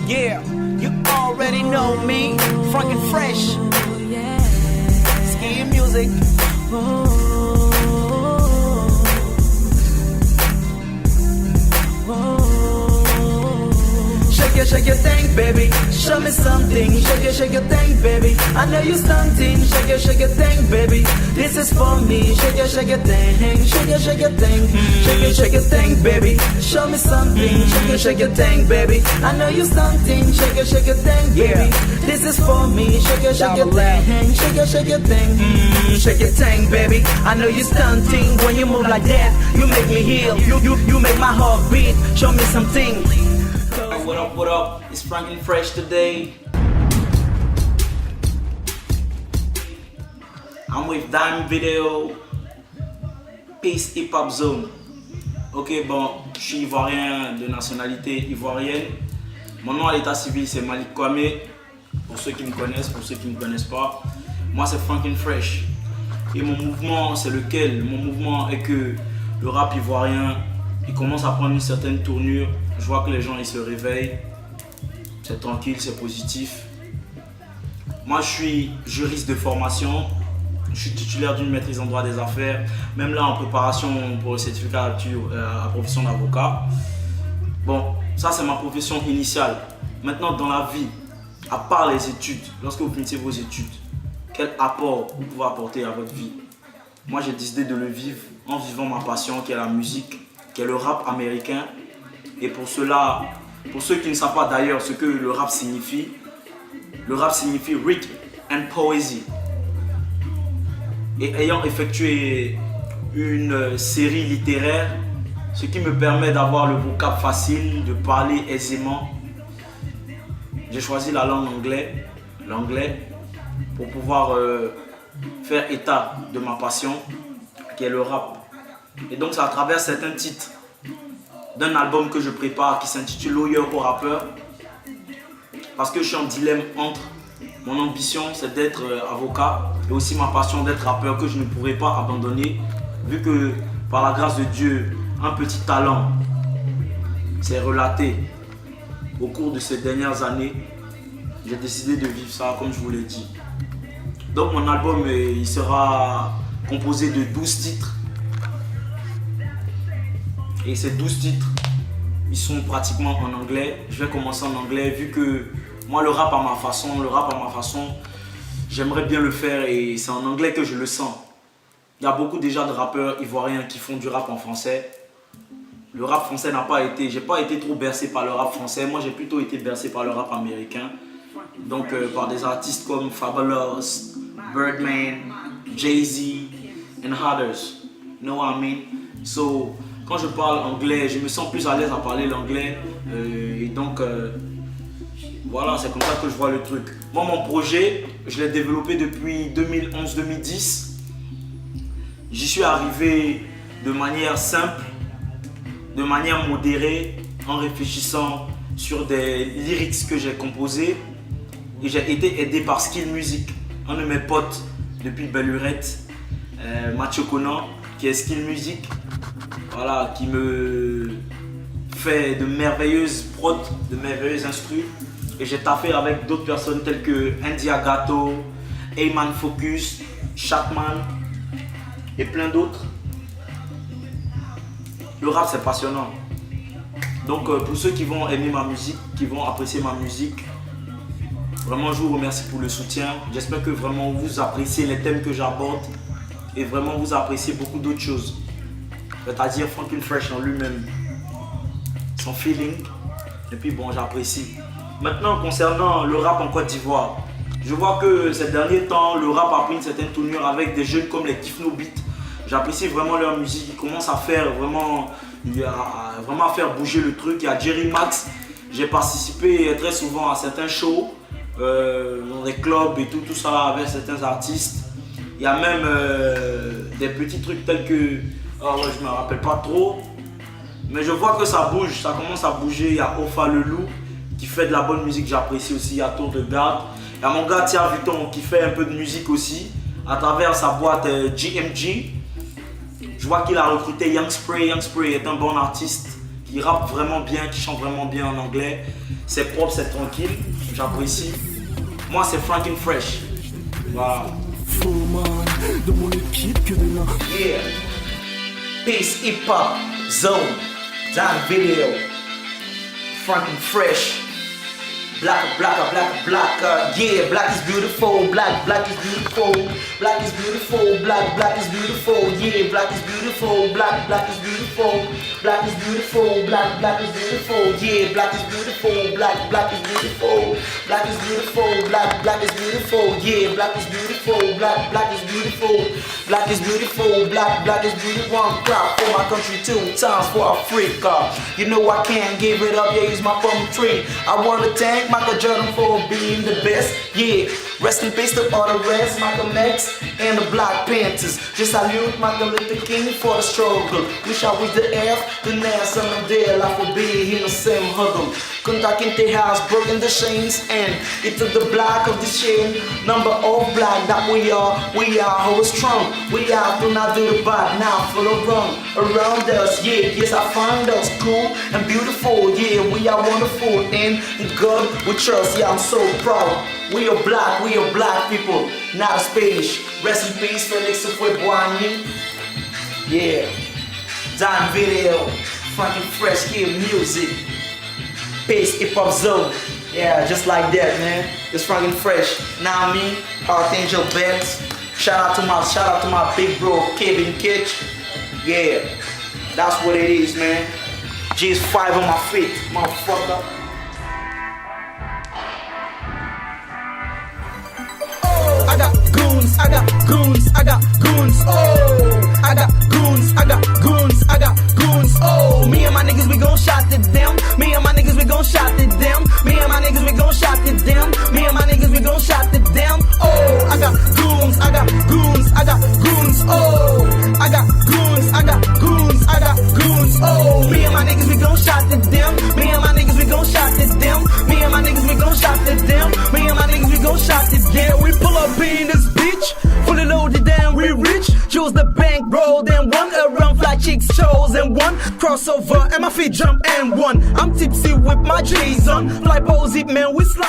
Yeah, you already know me, Frank Fresh. Ski music. Shake your thing, baby. Show me something. Shake your thing, baby. I know you stunting. Shake your thing, baby. This is for me. Shake your thing. Shake your thing. Shake your thing, baby. Show me something. Shake your thing, baby. I know you stunting. Shake your thing, baby. This is for me. Shake your thing. Shake your thing. Shake your thing, baby. I know you stunting. When you move like that, you make me heal. You make my heart beat. Show me something. What up? It's Franklin Fresh today. I'm with Dime Video, Peace Hip Hop Zone. Ok, bon, je suis ivoirien de nationalité ivoirienne. Mon nom à l'état civil c'est Malik Kwame. Pour ceux qui me connaissent, pour ceux qui ne me connaissent pas, moi c'est Franklin Fresh. Et mon mouvement, c'est lequel? Mon mouvement est que le rap ivoirien, il commence à prendre une certaine tournure. Je vois que les gens ils se réveillent, c'est tranquille, c'est positif. Moi je suis juriste de formation, je suis titulaire d'une maîtrise en droit des affaires, même là en préparation pour le certificat à la profession d'avocat. Bon, ça c'est ma profession initiale. Maintenant dans la vie, à part les études, lorsque vous finissez vos études, quel apport vous pouvez apporter à votre vie? Moi j'ai décidé de le vivre en vivant ma passion qui est la musique, qui est le rap américain. Et pour cela, pour ceux qui ne savent pas d'ailleurs ce que le rap signifie Rhythm and Poesy. Et ayant effectué une série littéraire, ce qui me permet d'avoir le vocable facile, de parler aisément, j'ai choisi la langue l'anglais, pour pouvoir faire état de ma passion, qui est le rap. Et donc c'est à travers certains titres d'un album que je prépare qui s'intitule Lawyer au rappeur, parce que je suis en dilemme entre mon ambition c'est d'être avocat et aussi ma passion d'être rappeur que je ne pourrais pas abandonner vu que par la grâce de Dieu un petit talent s'est relaté au cours de ces dernières années. J'ai décidé de vivre ça comme je vous l'ai dit. Donc mon album il sera composé de 12 titres. Et ces 12 titres, ils sont pratiquement en anglais. Je vais commencer en anglais vu que moi le rap à ma façon, j'aimerais bien le faire et c'est en anglais que je le sens. Il y a beaucoup déjà de rappeurs ivoiriens qui font du rap en français. Le rap français j'ai pas été trop bercé par le rap français. Moi j'ai plutôt été bercé par le rap américain. Donc par des artistes comme Fabolous, Birdman, Jay-Z and others. You know what I mean? So, quand je parle anglais, je me sens plus à l'aise à parler l'anglais et donc voilà, c'est comme ça que je vois le truc. Moi mon projet, je l'ai développé depuis 2011-2010. J'y suis arrivé de manière simple, de manière modérée, en réfléchissant sur des lyrics que j'ai composés et j'ai été aidé par Skill Music, un de mes potes depuis belle lurette, Mathieu Conan, qui est Skill Music. Voilà, qui me fait de merveilleuses prods, de merveilleuses instrus. Et j'ai taffé avec d'autres personnes telles que India Gato, Ayman Focus, Shackman et plein d'autres. Le rap c'est passionnant. Donc pour ceux qui vont aimer ma musique, qui vont apprécier ma musique, vraiment je vous remercie pour le soutien. J'espère que vraiment vous appréciez les thèmes que j'aborde et vraiment vous appréciez beaucoup d'autres choses. C'est-à-dire Franklin Fresh en lui-même, son feeling, et puis bon, j'apprécie. Maintenant, concernant le rap en Côte d'Ivoire, je vois que ces derniers temps, le rap a pris une certaine tournure avec des jeunes comme les Kifno Beat. J'apprécie vraiment leur musique, ils commencent à faire vraiment faire bouger le truc. Il y a Jerry Max, j'ai participé très souvent à certains shows, dans des clubs et tout ça avec certains artistes. Il y a même des petits trucs tels que... Oh ouais, je me rappelle pas trop, mais je vois que ça bouge, ça commence à bouger. Il y a Ofa le Loup qui fait de la bonne musique, j'apprécie aussi. Il y a Tour de Garde, il y a mon gars Tia Vuitton qui fait un peu de musique aussi à travers sa boîte GMG. Je vois qu'il a recruté Young Spray. Young Spray est un bon artiste qui rappe vraiment bien, qui chante vraiment bien en anglais. C'est propre, c'est tranquille, j'apprécie. Moi, c'est Franklin Fresh. Voilà. De mon équipe que de l'un. Yeah. Peace, hip hop, zone, Dan Video, Franklin Fresh. Black, yeah, black is beautiful, black is beautiful, black is beautiful, black is beautiful, yeah, black is beautiful, black is beautiful, black is beautiful, black is beautiful, yeah, black is beautiful, black is beautiful, black is beautiful, black is beautiful, yeah, black is beautiful, black is beautiful, black is beautiful, black is beautiful. One clap for my country, 2 times for Africa. You know I can't give it up, yeah, he's my poetry. I wanna thank Michael Jordan for being the best, yeah. Rest in peace to all the rest, Malcolm X and the Black Panthers. Just salute Martin Luther King for the struggle. Wish I was the F, the Nelson Mandela for being in the same huddle. Contact in the house, broken the chains, and it took the black of the chain. Number of black that we are always strong. We are do not do the bad, now full of wrong around us, yeah. Yes, I find us cool and beautiful, yeah. We are wonderful and God we trust, yeah. I'm so proud. We are black people, not Spanish. Rest in peace, Felix Houphouët-Boigny. Yeah. Dan Video, Franklin Fresh, Kid Music. Peace, hip hop zone. Yeah, just like that, man. It's Franklin Fresh. Now me, Archangel Benz. Shout out to my big bro, Kevin Kitch. Yeah, that's what it is, man. G5 on my feet, motherfucker. I got goons, I got goons, I got goons, oh. I got goons, I got goons, I got goons, oh. Me and my niggas, we gon' shot at them. Me and my niggas, we gon' shot at them. Me and my niggas, we gon' shot at them. Me and my niggas, we gon' shot at them, oh. I got goons, I got goons, I got goons, oh. I got goons, I got goons, I got goons, oh. Me and my niggas, we gon' shot at them. Me and my niggas, we gon' shot at them. Me and my niggas, we gon' shot at them. Me and my niggas, we gon' shot at them. We pull up in this bitch, fully loaded and we rich. Choose the bank roll and one around fly chicks shows and one crossover and my feet jump and one. I'm tipsy with my J's on, fly pose it man we slide.